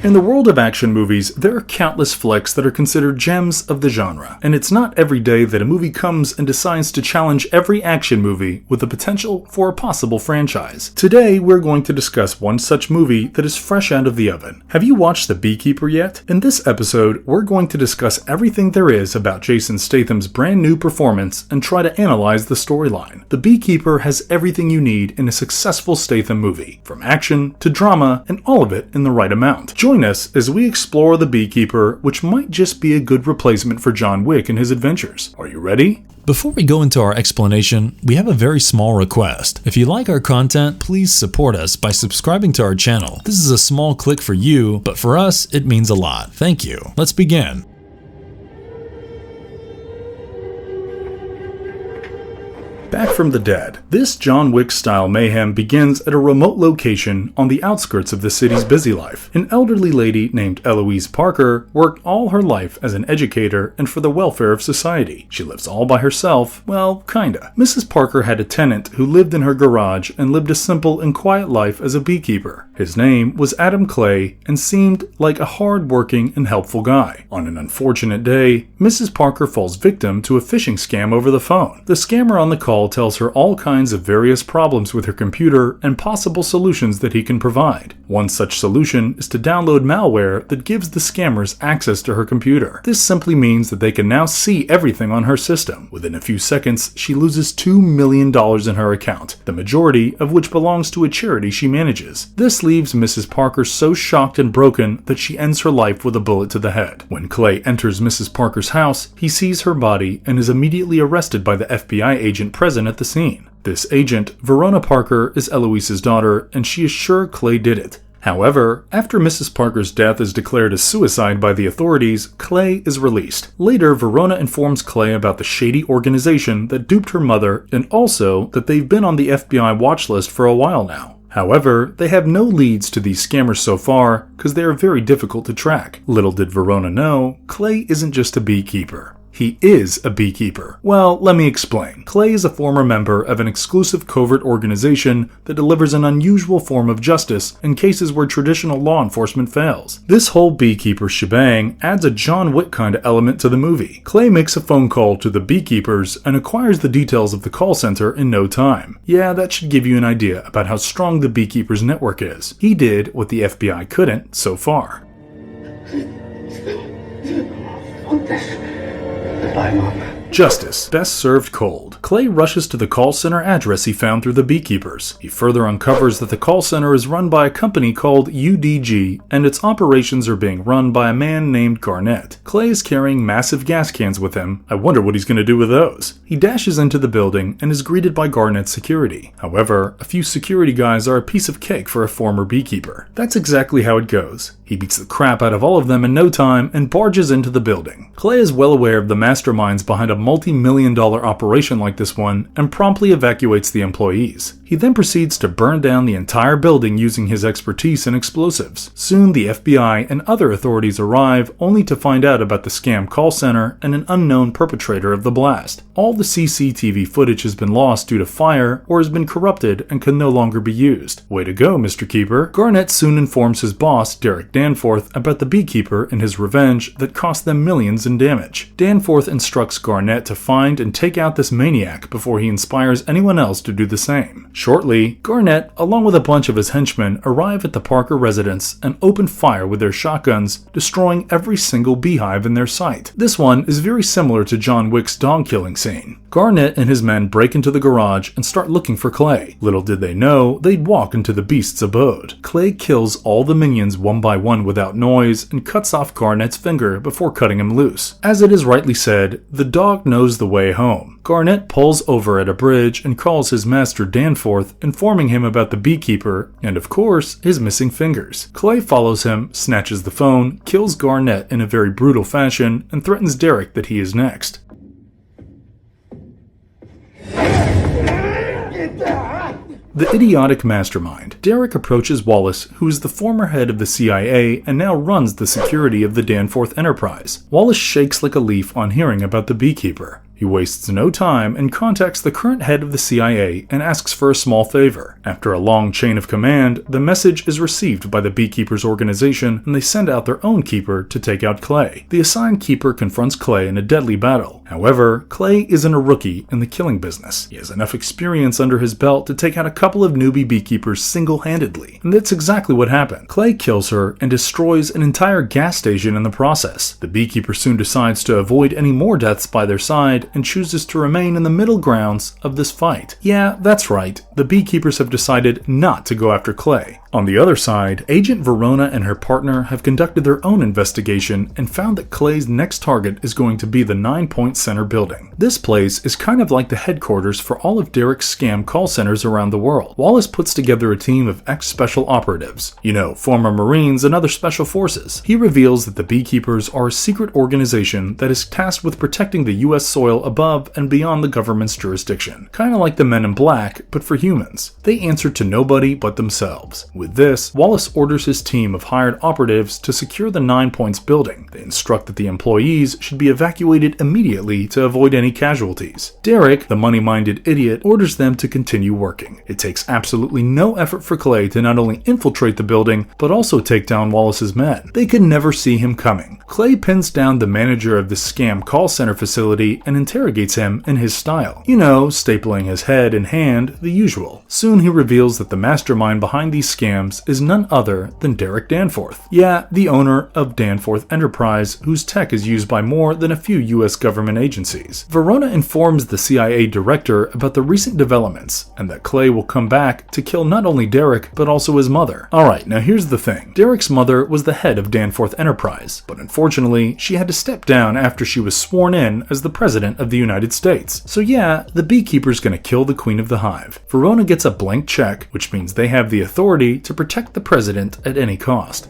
In the world of action movies, there are countless flicks that are considered gems of the genre, and it's not every day that a movie comes and decides to challenge every action movie with the potential for a possible franchise. Today, we're going to discuss one such movie that is fresh out of the oven. Have you watched The Beekeeper yet? In this episode, we're going to discuss everything there is about Jason Statham's brand new performance and try to analyze the storyline. The Beekeeper has everything you need in a successful Statham movie, from action to drama, and all of it in the right amount. Join us as we explore The Beekeeper, which might just be a good replacement for John Wick and his adventures. Are you ready? Before we go into our explanation, we have a very small request. If you like our content, please support us by subscribing to our channel. This is a small click for you, but for us, it means a lot. Thank you. Let's begin. Back from the dead. This John Wick-style mayhem begins at a remote location on the outskirts of the city's busy life. An elderly lady named Eloise Parker worked all her life as an educator and for the welfare of society. She lives all by herself, well, kinda. Mrs. Parker had a tenant who lived in her garage and lived a simple and quiet life as a beekeeper. His name was Adam Clay and seemed like a hard-working and helpful guy. On an unfortunate day, Mrs. Parker falls victim to a phishing scam over the phone. The scammer on the call tells her all kinds of various problems with her computer and possible solutions that he can provide. One such solution is to download malware that gives the scammers access to her computer. This simply means that they can now see everything on her system. Within a few seconds, she loses $2 million in her account, the majority of which belongs to a charity she manages. This leaves Mrs. Parker so shocked and broken that she ends her life with a bullet to the head. When Clay enters Mrs. Parker's house, he sees her body and is immediately arrested by the FBI agent present at the scene. This agent, Verona Parker, is Eloise's daughter, and she is sure Clay did it. However, after Mrs. Parker's death is declared a suicide by the authorities, Clay is released. Later, Verona informs Clay about the shady organization that duped her mother and also that they've been on the FBI watch list for a while now. However, they have no leads to these scammers so far because they are very difficult to track. Little did Verona know, Clay isn't just a beekeeper. He is a beekeeper. Well, let me explain. Clay is a former member of an exclusive covert organization that delivers an unusual form of justice in cases where traditional law enforcement fails. This whole beekeeper shebang adds a John Wick kind of element to the movie. Clay makes a phone call to the Beekeepers and acquires the details of the call center in no time. Yeah, that should give you an idea about how strong the Beekeepers network is. He did what the FBI couldn't so far. Goodbye, Mom. Justice, best served cold. Clay rushes to the call center address he found through the Beekeepers. He further uncovers that the call center is run by a company called UDG, and its operations are being run by a man named Garnett. Clay is carrying massive gas cans with him. I wonder what he's going to do with those. He dashes into the building and is greeted by Garnett's security. However, a few security guys are a piece of cake for a former beekeeper. That's exactly how it goes. He beats the crap out of all of them in no time and barges into the building. Clay is well aware of the masterminds behind a multi-million-dollar operation like this one and promptly evacuates the employees. He then proceeds to burn down the entire building using his expertise in explosives. Soon the FBI and other authorities arrive only to find out about the scam call center and an unknown perpetrator of the blast. All the CCTV footage has been lost due to fire or has been corrupted and can no longer be used. Way to go, Mr. Keeper. Garnett soon informs his boss, Derek Danforth, about the Beekeeper and his revenge that cost them millions in damage. Danforth instructs Garnett to find and take out this maniac before he inspires anyone else to do the same. Shortly, Garnett, along with a bunch of his henchmen, arrive at the Parker residence and open fire with their shotguns, destroying every single beehive in their sight. This one is very similar to John Wick's dog-killing scene. Garnett and his men break into the garage and start looking for Clay. Little did they know, they'd walk into the beast's abode. Clay kills all the minions one by one without noise and cuts off Garnett's finger before cutting him loose. As it is rightly said, the dog knows the way home. Garnett pulls over at a bridge and calls his master Danforth, informing him about the Beekeeper and, of course, his missing fingers. Clay follows him, snatches the phone, kills Garnett in a very brutal fashion, and threatens Derek that he is next. The idiotic mastermind. Derek approaches Wallace, who is the former head of the CIA and now runs the security of the Danforth Enterprise. Wallace shakes like a leaf on hearing about the Beekeeper. He wastes no time and contacts the current head of the CIA and asks for a small favor. After a long chain of command, the message is received by the Beekeepers organization and they send out their own keeper to take out Clay. The assigned keeper confronts Clay in a deadly battle. However, Clay isn't a rookie in the killing business. He has enough experience under his belt to take out a couple of newbie beekeepers single-handedly. And that's exactly what happened. Clay kills her and destroys an entire gas station in the process. The beekeeper soon decides to avoid any more deaths by their side and chooses to remain in the middle grounds of this fight. Yeah, that's right. The beekeepers have decided not to go after Clay. On the other side, Agent Verona and her partner have conducted their own investigation and found that Clay's next target is going to be the 9 Point Center building. This place is kind of like the headquarters for all of Derek's scam call centers around the world. Wallace puts together a team of ex-special operatives, former Marines and other special forces. He reveals that the Beekeepers are a secret organization that is tasked with protecting the US soil above and beyond the government's jurisdiction. Kind of like the Men in Black, but for humans. They answer to nobody but themselves. With this, Wallace orders his team of hired operatives to secure the 9 Points building. They instruct that the employees should be evacuated immediately to avoid any casualties. Derek, the money-minded idiot, orders them to continue working. It takes absolutely no effort for Clay to not only infiltrate the building, but also take down Wallace's men. They could never see him coming. Clay pins down the manager of the scam call center facility and interrogates him in his style. Stapling his head and hand, the usual. Soon he reveals that the mastermind behind these scams is none other than Derek Danforth. Yeah, the owner of Danforth Enterprise, whose tech is used by more than a few US government agencies. Verona informs the CIA director about the recent developments and that Clay will come back to kill not only Derek, but also his mother. Alright, now here's the thing. Derek's mother was the head of Danforth Enterprise, but unfortunately, she had to step down after she was sworn in as the President of the United States. So yeah, the Beekeeper's gonna kill the Queen of the Hive. Verona gets a blank check, which means they have the authority to protect the President at any cost.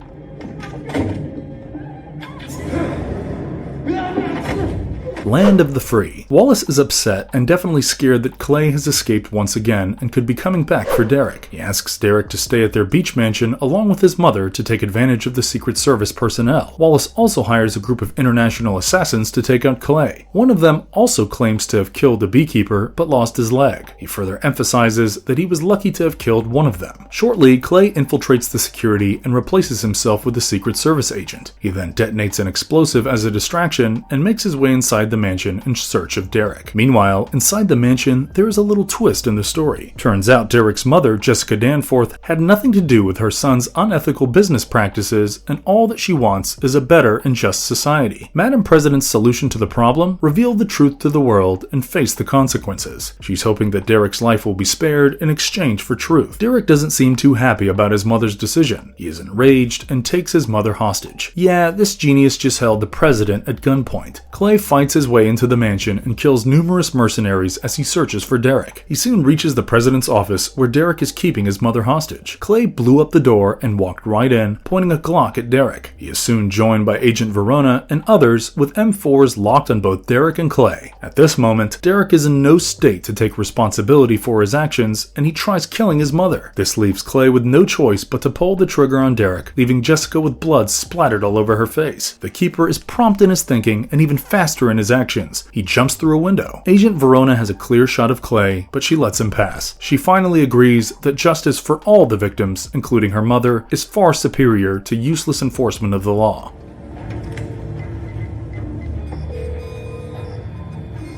Land of the Free. Wallace is upset and definitely scared that Clay has escaped once again and could be coming back for Derek. He asks Derek to stay at their beach mansion along with his mother to take advantage of the Secret Service personnel. Wallace also hires a group of international assassins to take out Clay. One of them also claims to have killed the Beekeeper but lost his leg. He further emphasizes that he was lucky to have killed one of them. Shortly, Clay infiltrates the security and replaces himself with a Secret Service agent. He then detonates an explosive as a distraction and makes his way inside the mansion in search of Derek. Meanwhile, inside the mansion, there is a little twist in the story. Turns out Derek's mother, Jessica Danforth, had nothing to do with her son's unethical business practices, and all that she wants is a better and just society. Madam President's solution to the problem? Reveal the truth to the world and face the consequences. She's hoping that Derek's life will be spared in exchange for truth. Derek doesn't seem too happy about his mother's decision. He is enraged and takes his mother hostage. Yeah, this genius just held the president at gunpoint. Clay fights his way into the mansion and kills numerous mercenaries as he searches for Derek. He soon reaches the president's office where Derek is keeping his mother hostage. Clay blew up the door and walked right in, pointing a Glock at Derek. He is soon joined by Agent Verona and others with M4s locked on both Derek and Clay. At this moment, Derek is in no state to take responsibility for his actions and he tries killing his mother. This leaves Clay with no choice but to pull the trigger on Derek, leaving Jessica with blood splattered all over her face. The Keeper is prompt in his thinking and even faster in his actions. He jumps through a window. Agent Verona has a clear shot of Clay, but she lets him pass. She finally agrees that justice for all the victims, including her mother, is far superior to useless enforcement of the law.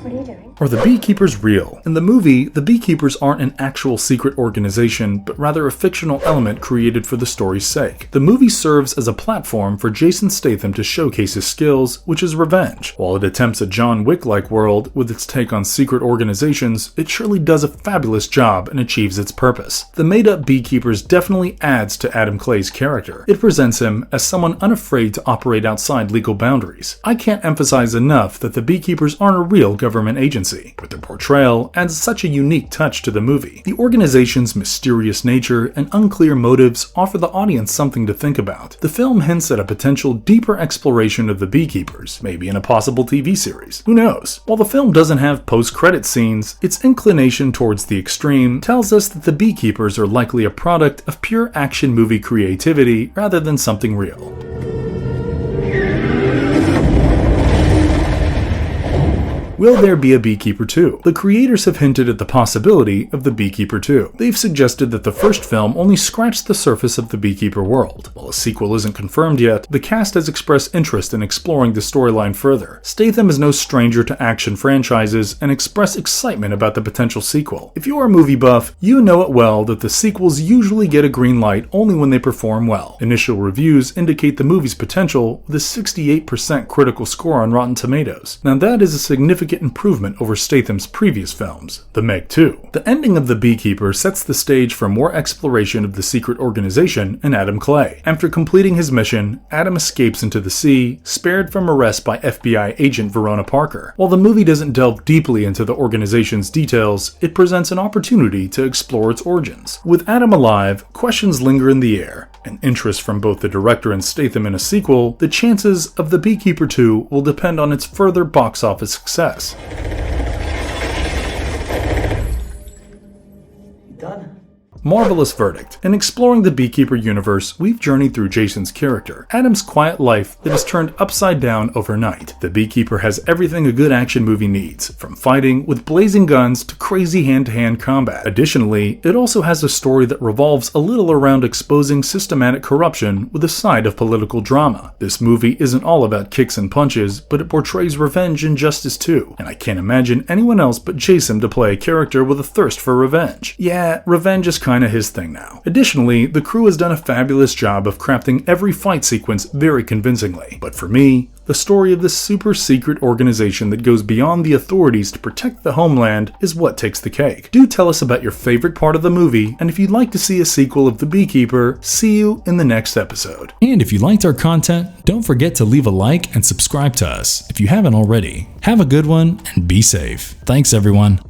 What are you doing? Are the Beekeepers real? In the movie, the Beekeepers aren't an actual secret organization, but rather a fictional element created for the story's sake. The movie serves as a platform for Jason Statham to showcase his skills, which is revenge. While it attempts a John Wick-like world with its take on secret organizations, it surely does a fabulous job and achieves its purpose. The made-up Beekeepers definitely adds to Adam Clay's character. It presents him as someone unafraid to operate outside legal boundaries. I can't emphasize enough that the Beekeepers aren't a real government agency, but their portrayal adds such a unique touch to the movie. The organization's mysterious nature and unclear motives offer the audience something to think about. The film hints at a potential deeper exploration of the Beekeepers, maybe in a possible TV series. Who knows? While the film doesn't have post-credit scenes, its inclination towards the extreme tells us that the Beekeepers are likely a product of pure action movie creativity rather than something real. Will there be a Beekeeper 2? The creators have hinted at the possibility of the Beekeeper 2. They've suggested that the first film only scratched the surface of the Beekeeper world. While a sequel isn't confirmed yet, the cast has expressed interest in exploring the storyline further. Statham is no stranger to action franchises and expressed excitement about the potential sequel. If you're a movie buff, you know it well that the sequels usually get a green light only when they perform well. Initial reviews indicate the movie's potential with a 68% critical score on Rotten Tomatoes. Now that is a significant improvement over Statham's previous films, The Meg 2. The ending of The Beekeeper sets the stage for more exploration of the secret organization and Adam Clay. After completing his mission, Adam escapes into the sea, spared from arrest by FBI agent Verona Parker. While the movie doesn't delve deeply into the organization's details, it presents an opportunity to explore its origins. With Adam alive, questions linger in the air, and interest from both the director and Statham in a sequel, the chances of The Beekeeper 2 will depend on its further box office success. Done. Marvelous verdict. In exploring the Beekeeper universe, we've journeyed through Jason's character, Adam's quiet life that is turned upside down overnight. The Beekeeper has everything a good action movie needs, from fighting with blazing guns to crazy hand-to-hand combat. Additionally, it also has a story that revolves a little around exposing systematic corruption with a side of political drama. This movie isn't all about kicks and punches, but it portrays revenge and justice too, and I can't imagine anyone else but Jason to play a character with a thirst for revenge. Yeah, revenge is kinda his thing now. Additionally, the crew has done a fabulous job of crafting every fight sequence very convincingly. But for me, the story of this super secret organization that goes beyond the authorities to protect the homeland is what takes the cake. Do tell us about your favorite part of the movie, and if you'd like to see a sequel of The Beekeeper, see you in the next episode. And if you liked our content, don't forget to leave a like and subscribe to us if you haven't already. Have a good one and be safe. Thanks everyone.